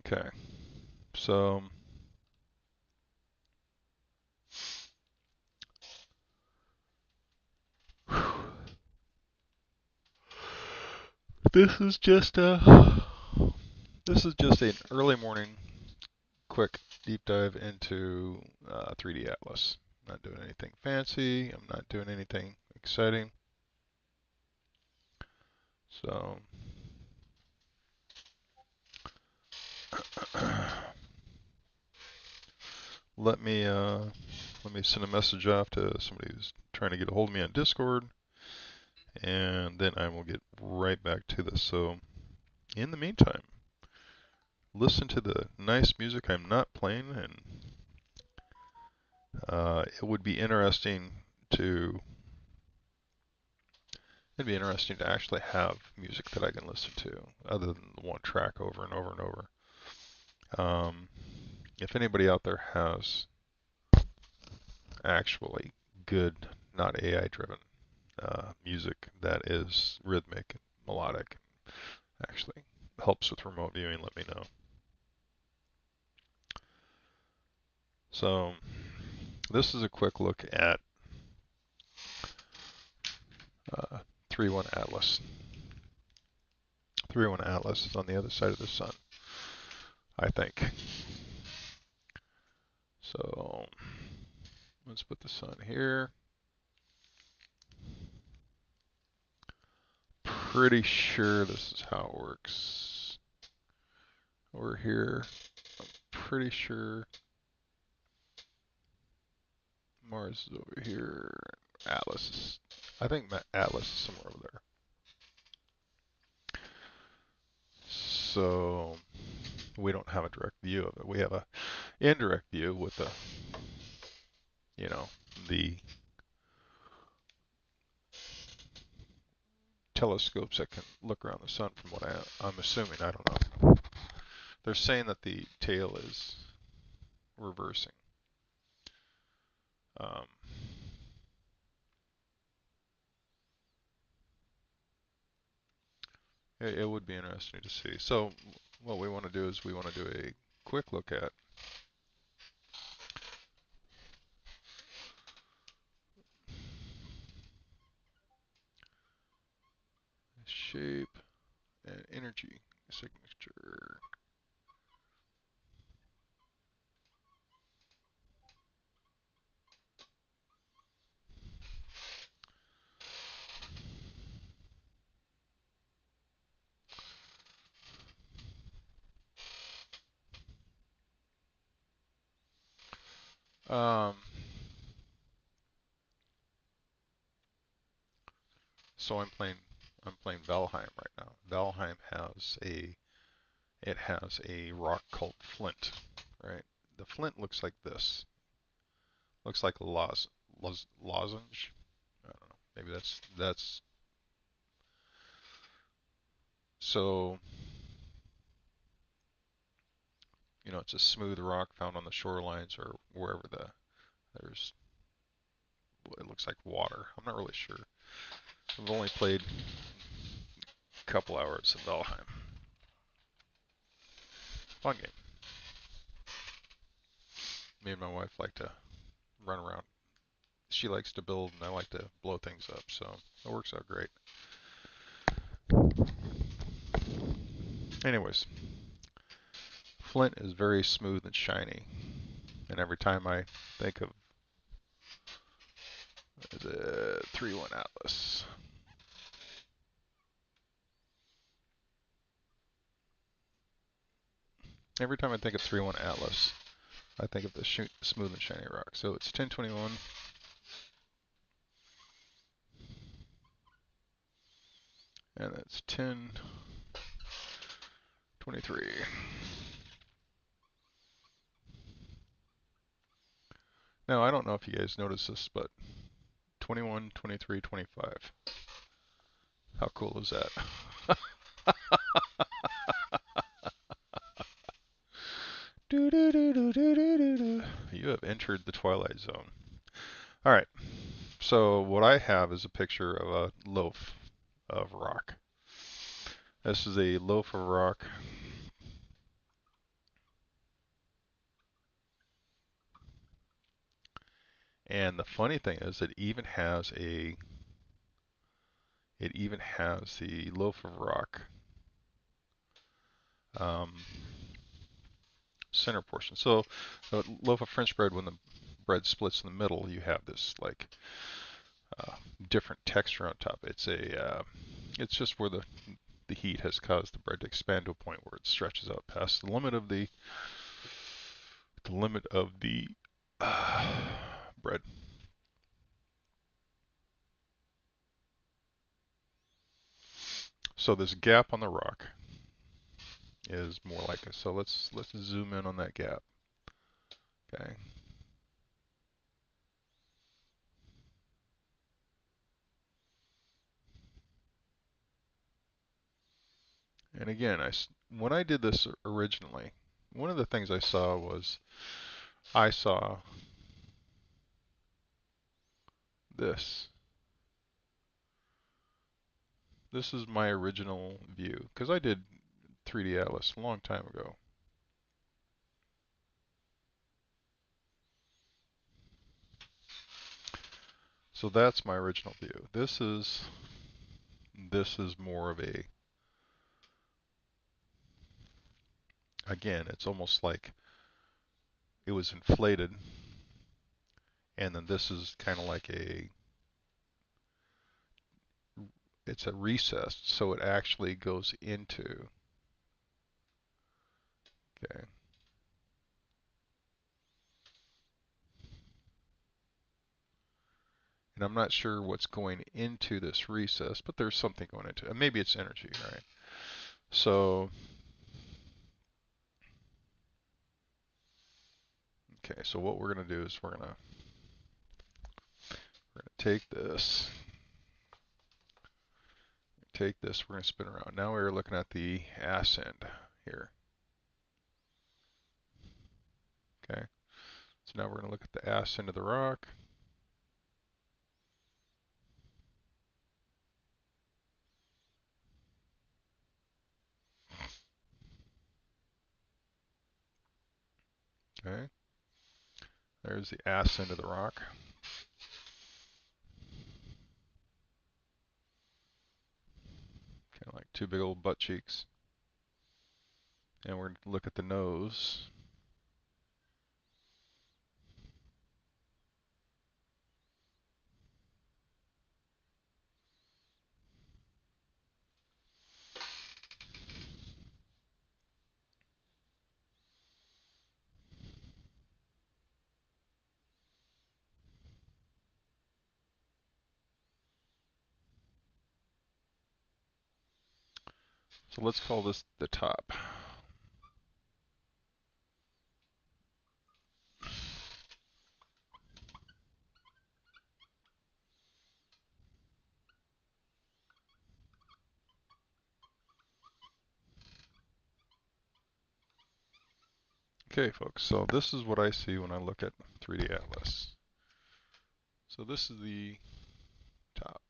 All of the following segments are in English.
Okay, so this is just a this is just an early morning quick deep dive into 3D Atlas. I'm not doing anything fancy. I'm not doing anything exciting. So let me send a message off to somebody who's trying to get a hold of me on Discord, and then I will get right back to this. So in the meantime, listen to the nice music I'm not playing, and it would be interesting to it'd be interesting to actually have music that I can listen to other than the one track over and over and over. If anybody out there has actually good, not AI driven music that is rhythmic and melodic, actually helps with remote viewing, let me know. So this is a quick look at 3.1 Atlas. 3.1 Atlas is on the other side of the sun, I think. So let's put the sun here. Pretty sure this is how it works. Over here, I'm pretty sure Mars is over here. Atlas, I think Atlas is somewhere over there. So we don't have a direct view of it. We have a indirect view with the, you know, the telescopes that can look around the sun from what I'm assuming. I don't know. They're saying that the tail is reversing. Um, it would be interesting to see. So what we want to do is we want to do a quick look at shape and energy signature. Um, so I'm playing Valheim right now. Valheim has a rock called flint, right? The flint looks like this. Looks like a lozenge. I don't know. Maybe that's so. It's a smooth rock found on the shorelines or wherever there's it looks like water. I'm not really sure. I've only played a couple hours of Valheim. Fun game. Me and my wife like to run around. She likes to build, and I like to blow things up, so it works out great. Anyways, flint is very smooth and shiny, and every time I think of the 3.1 Atlas, every time I think of 3.1 Atlas, I think of the smooth and shiny rock. So it's 1021. And it's 1023. Now, I don't know if you guys noticed this, but 21, 23, 25. How cool is that? You have entered the Twilight Zone. All right. So what I have is a picture of a loaf of rock. This is a loaf of rock And the funny thing is, it even has the loaf of rock um, center portion. So a loaf of French bread, when the bread splits in the middle, you have this like uh, different texture on top. It's just where the heat has caused the bread to expand to a point where it stretches out past the limit of the bread. So this gap on the rock is more like it. So let's zoom in on that gap. Okay. And again, when I did this originally, one of the things I saw was I saw this. This is my original view because I did 3D Atlas a long time ago. So that's my original view. This is more of a, again, it's almost like it was inflated, and then this is kind of like it's a recessed, so it actually goes into, okay. And I'm not sure what's going into this recess, but there's something going into it. Maybe it's energy, right? So, okay, so what we're going to do is we're going to take this, we're going to spin around. Now we're looking at the ass end here. Okay, so now we're going to look at the ass end of the rock. Okay, there's the ass end of the rock. Kind of like two big old butt cheeks. And we're going to look at the nose. So let's call this the top. Okay, folks, so this is what I see when I look at 3D Atlas. So this is the top.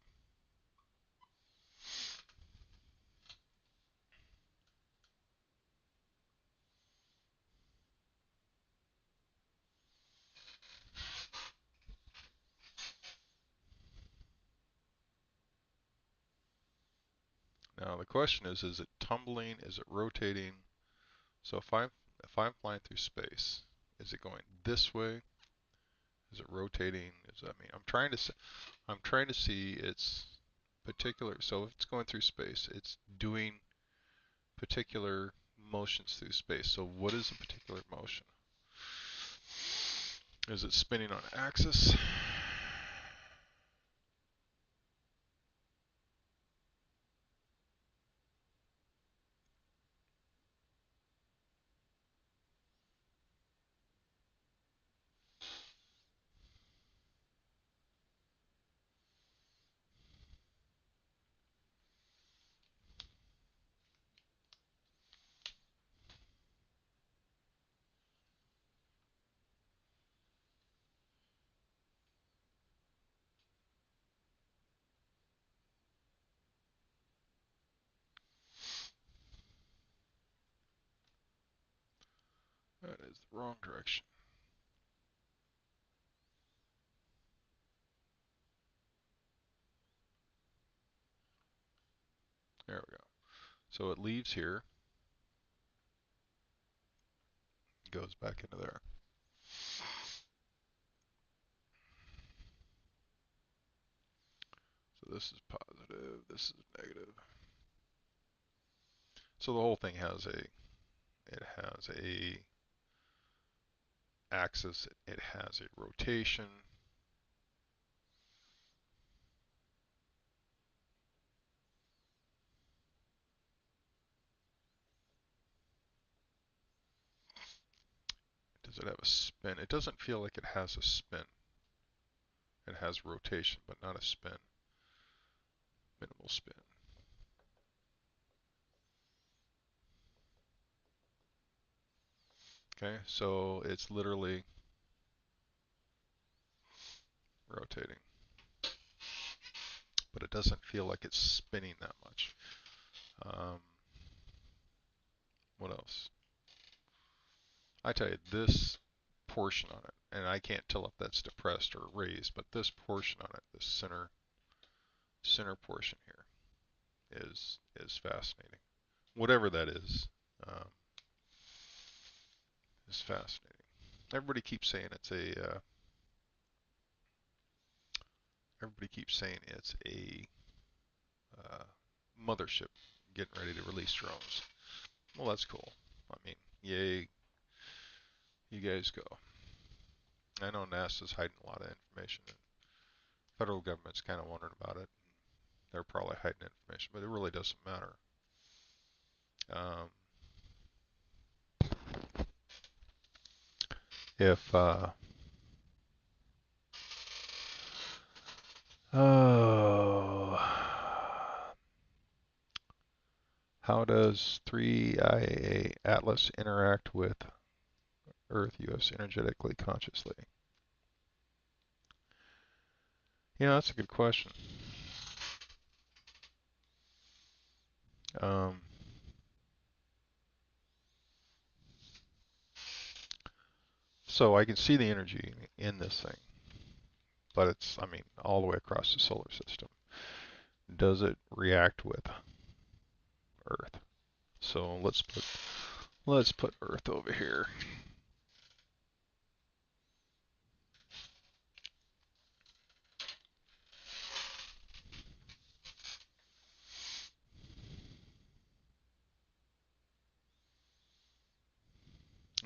Now the question is it tumbling? Is it rotating? So if I'm flying through space, is it going this way? Is it rotating? I'm trying to see its particular. So if it's going through space, it's doing particular motions through space. So what is a particular motion? Is it spinning on axis? That is the wrong direction. So it leaves here, goes back into there. So this is positive, this is negative. So the whole thing has a axis, it has a rotation. Does it have a spin? It doesn't feel like it has a spin. It has rotation, but not a spin. Minimal spin. Okay, so it's literally rotating, but it doesn't feel like it's spinning that much. Um, what else? I tell you, this portion on it, and I can't tell if that's depressed or raised, but this portion on it, this center portion here, is fascinating. Whatever that um, is fascinating. Everybody keeps saying it's a everybody keeps saying it's a uh, mothership getting ready to release drones. Well, that's cool. I mean, yay, you guys go. I know NASA's hiding a lot of information. And federal government's kind of wondering about it. They're probably hiding information, but it really doesn't matter. Um, if oh, how does 3IA Atlas interact with Earth US energetically consciously? Yeah, that's a good question. Um, so I can see the energy in this thing, but it's, I mean, all the way across the solar system. Does it react with Earth? So let's put Earth over here.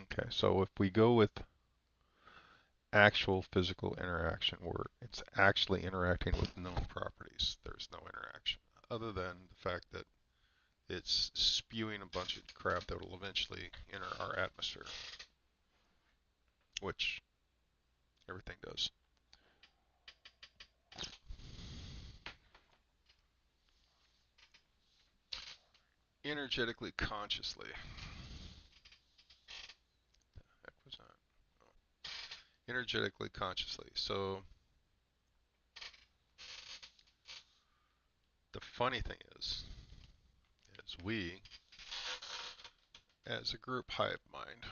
Okay, so if we go with actual physical interaction where it's actually interacting with known properties, there's no interaction other than the fact that it's spewing a bunch of crap that will eventually enter our atmosphere, which everything does. Energetically consciously. Heck was that? Oh. Energetically consciously. So the funny thing is we, as a group hive mind,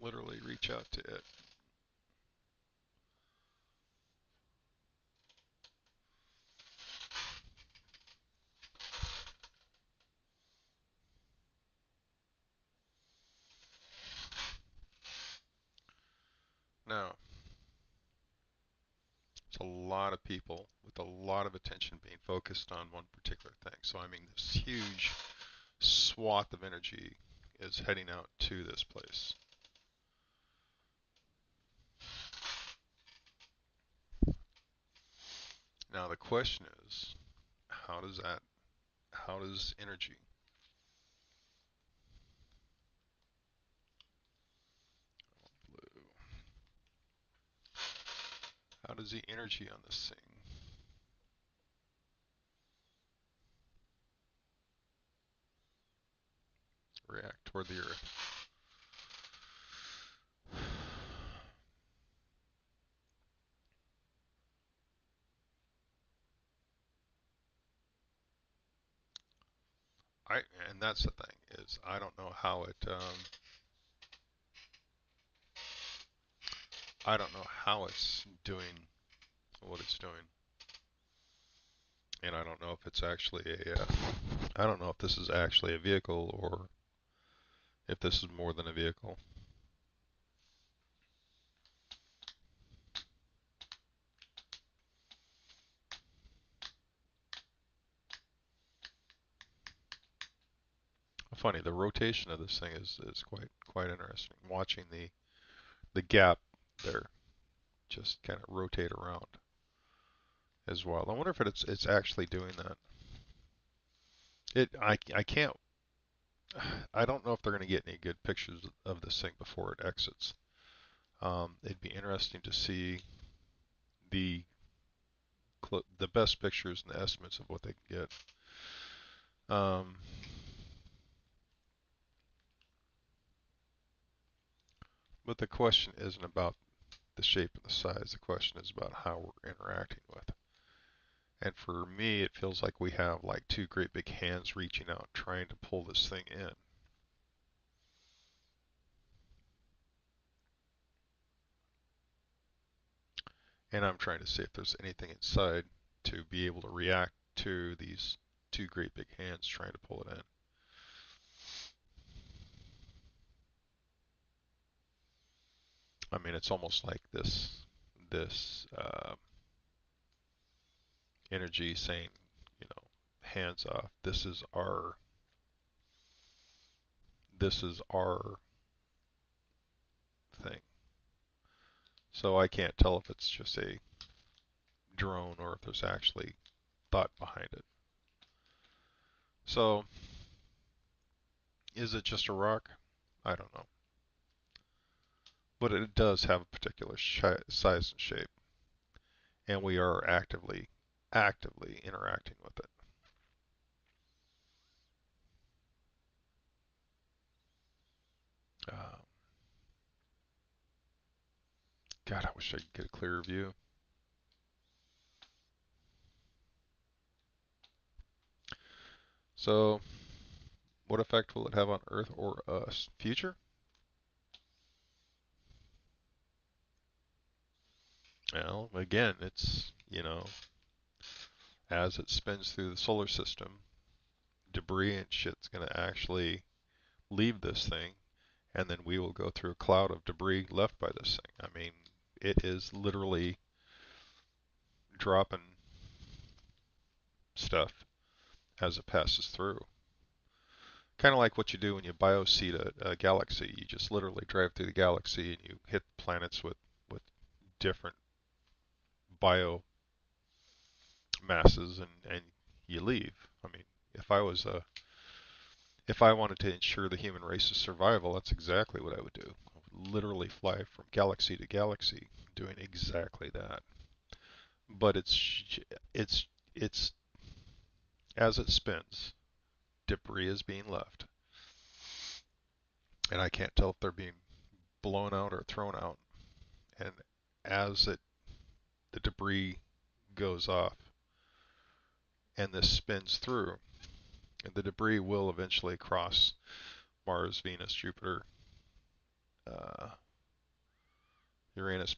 literally reach out to it. Now, it's a lot of people with a lot of attention being focused on one particular thing. So I mean, this huge swath of energy is heading out to this place. Now the question is, how does energy, blue, how does the energy on this thing react toward the Earth? I, and that's the thing is I don't know how it's doing what it's doing. And I don't know if it's actually I don't know if this is actually a vehicle or if this is more than a vehicle. Funny, the rotation of this thing is quite interesting. Watching the gap there just kind of rotate around as well. I wonder if it's actually doing that. I can't I don't know if they're going to get any good pictures of this thing before it exits. It'd be interesting to see the the best pictures and the estimates of what they can get. But the question isn't about the shape and the size. The question is about how we're interacting with it. And for me, it feels like we have like two great big hands reaching out, trying to pull this thing in. And I'm trying to see if there's anything inside to be able to react to these two great big hands trying to pull it in. I mean, it's almost like this energy saying, you know, hands off. This is our thing. So I can't tell if it's just a drone or if there's actually thought behind it. So is it just a rock? I don't know. But it does have a particular size and shape, and we are actively interacting with it. Um, God, I wish I could get a clearer view. So, what effect will it have on Earth or us? Future? Well, again, it's, as it spins through the solar system, debris and shit's going to actually leave this thing, and then we will go through a cloud of debris left by this thing. I mean, it is literally dropping stuff as it passes through. Kind of like what you do when you bioseed a galaxy. You just literally drive through the galaxy and you hit planets with different bio masses and you leave. I mean, if I was if I wanted to ensure the human race's survival, that's exactly what I would do. I would literally fly from galaxy to galaxy doing exactly that. But it's as it spins, debris is being left. And I can't tell if they're being blown out or thrown out. And as the debris goes off and this spins through, and the debris will eventually cross Mars, Venus, Jupiter, uh, Uranus,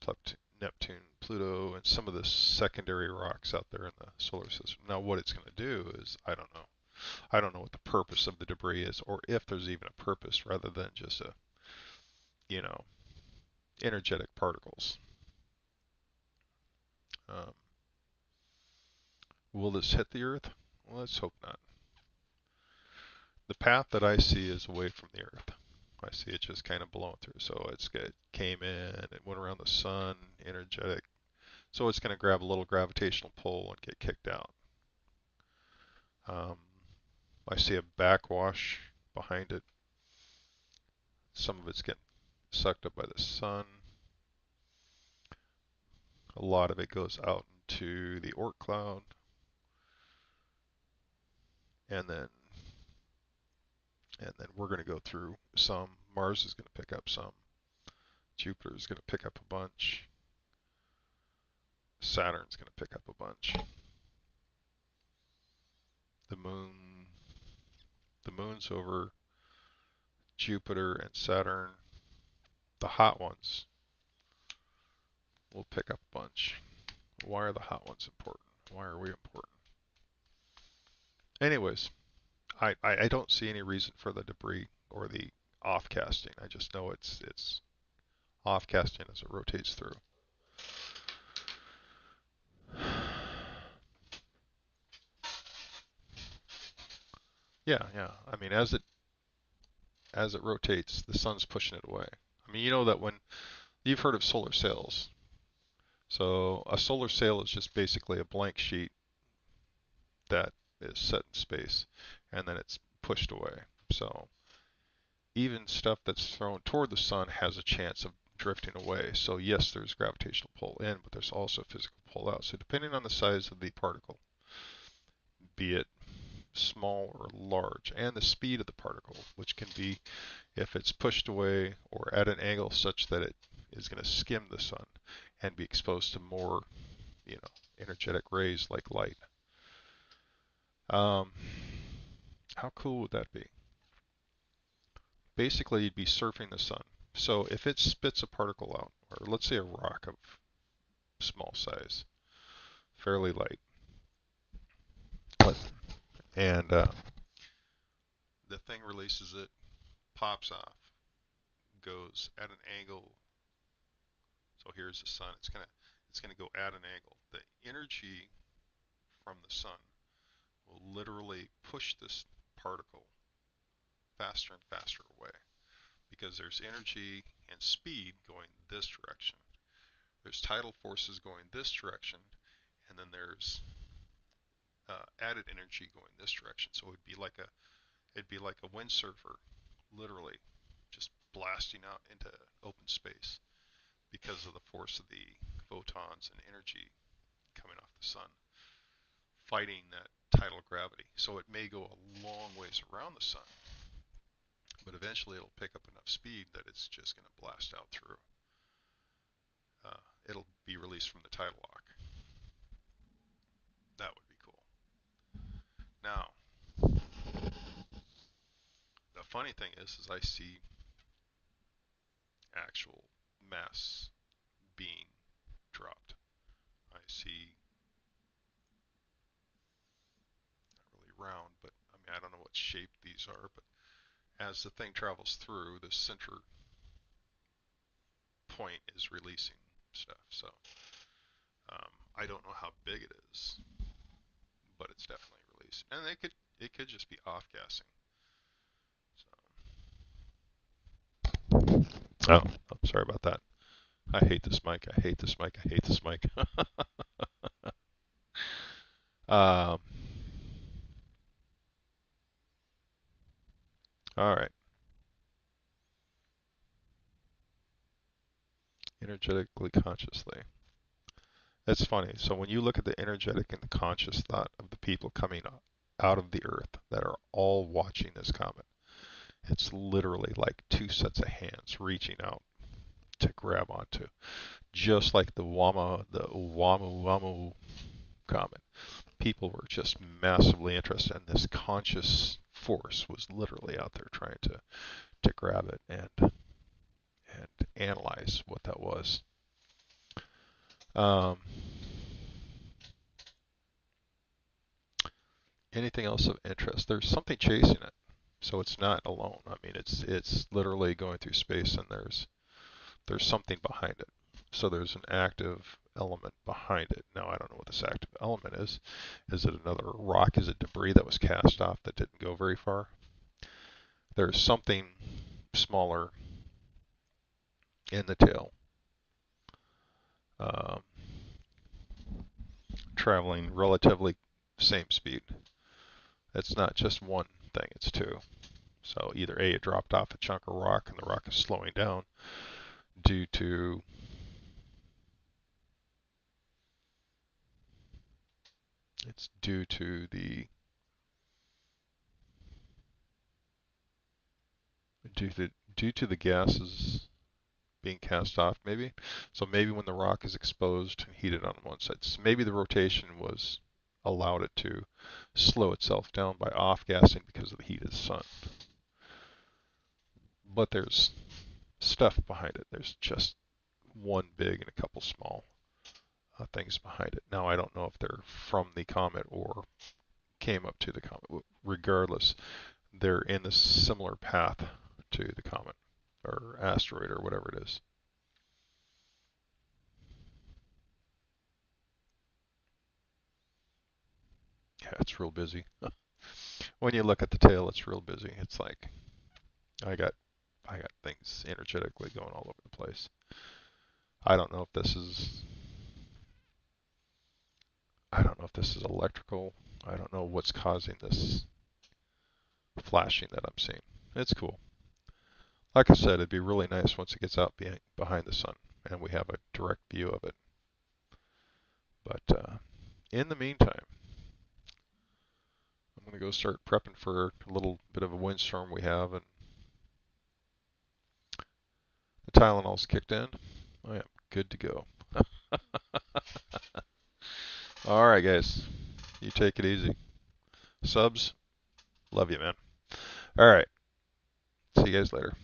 Neptune, Pluto, and some of the secondary rocks out there in the solar system. Now, what it's going to do is, I don't know. I don't know what the purpose of the debris is, or if there's even a purpose rather than just you know, energetic particles. Um, will this hit the Earth? Well, let's hope not. The path that I see is away from the Earth. I see it just kind of blowing through. So it came in, it went around the sun, energetic. So it's going to grab a little gravitational pull and get kicked out. Um, I see a backwash behind it. Some of it's getting sucked up by the sun. A lot of it goes out into the Oort cloud. And then we're going to go through some. Mars is going to pick up some. Jupiter is going to pick up a bunch. Saturn's going to pick up a bunch. The moon, the moon's over Jupiter and Saturn. The hot ones will pick up a bunch. Why are the hot ones important? Why are we important? anyways, I don't see any reason for the debris or the off casting. I just know it's off casting as it rotates through. Yeah, yeah. I mean, as it rotates, the sun's pushing it away. I mean, you know that when you've heard of solar sails. So a solar sail is just basically a blank sheet that is set in space, and then it's pushed away. So even stuff that's thrown toward the sun has a chance of drifting away. So yes, there's gravitational pull in, but there's also physical pull out. So depending on the size of the particle, be it small or large, and the speed of the particle, which can be if it's pushed away or at an angle such that it is going to skim the sun and be exposed to more, energetic rays like light. Um, how cool would that be? Basically, you'd be surfing the sun. So if it spits a particle out, or let's say a rock of small size, fairly light, and the thing releases it, pops off, goes at an angle. So here's the sun. It's gonna go at an angle. The energy from the sun will literally push this particle faster and faster away because there's energy and speed going this direction. There's tidal forces going this direction, and then there's added energy going this direction. So it'd be like a windsurfer, literally just blasting out into open space because of the force of the photons and energy coming off the sun, fighting that tidal gravity. So it may go a long ways around the sun, but eventually it'll pick up enough speed that it's just going to blast out through. It'll be released from the tidal lock. That would be cool. Now, the funny thing is I see actual mass being dropped. I see not really round, but I mean I don't know what shape these are, but as the thing travels through, the center point is releasing stuff. So I don't know how big it is, but it's definitely releasing, and it could just be off gassing. So, oh, sorry about that. I hate this mic. I hate this mic. I hate this mic. um, all right. Energetically, consciously. It's funny. So when you look at the energetic and the conscious thought of the people coming out of the earth that are all watching this comet, it's literally like two sets of hands reaching out to grab onto, just like the Oumuamua comet. People were just massively interested, and this conscious force was literally out there trying to grab it and analyze what that was. Um, anything else of interest? There's something chasing it, so it's not alone. I mean, it's literally going through space, and there's something behind it. So there's an active element behind it. Now I don't know what this active element is. Is it another rock? Is it debris that was cast off that didn't go very far? There's something smaller in the tail, um, traveling relatively same speed. It's not just one thing, it's two. So either A, it dropped off a chunk of rock and the rock is slowing down due to it's due to due to the gases being cast off, maybe. So maybe when the rock is exposed and heated on one side, so maybe the rotation was allowed it to slow itself down by off-gassing because of the heat of the sun. But there's stuff behind it. There's just one big and a couple small things behind it. Now I don't know if they're from the comet or came up to the comet. Regardless, they're in a similar path to the comet or asteroid or whatever it is. Yeah, it's real busy. When you look at the tail, it's real busy. It's like I got things energetically going all over the place. I don't know if this is electrical. I don't know what's causing this flashing that I'm seeing. It's cool. Like I said, it'd be really nice once it gets out behind the sun and we have a direct view of it. But in the meantime, I'm going to go start prepping for a little bit of a windstorm we have, and the Tylenol's kicked in. I am good to go. All right, guys. You take it easy. Subs, love you, man. All right. See you guys later.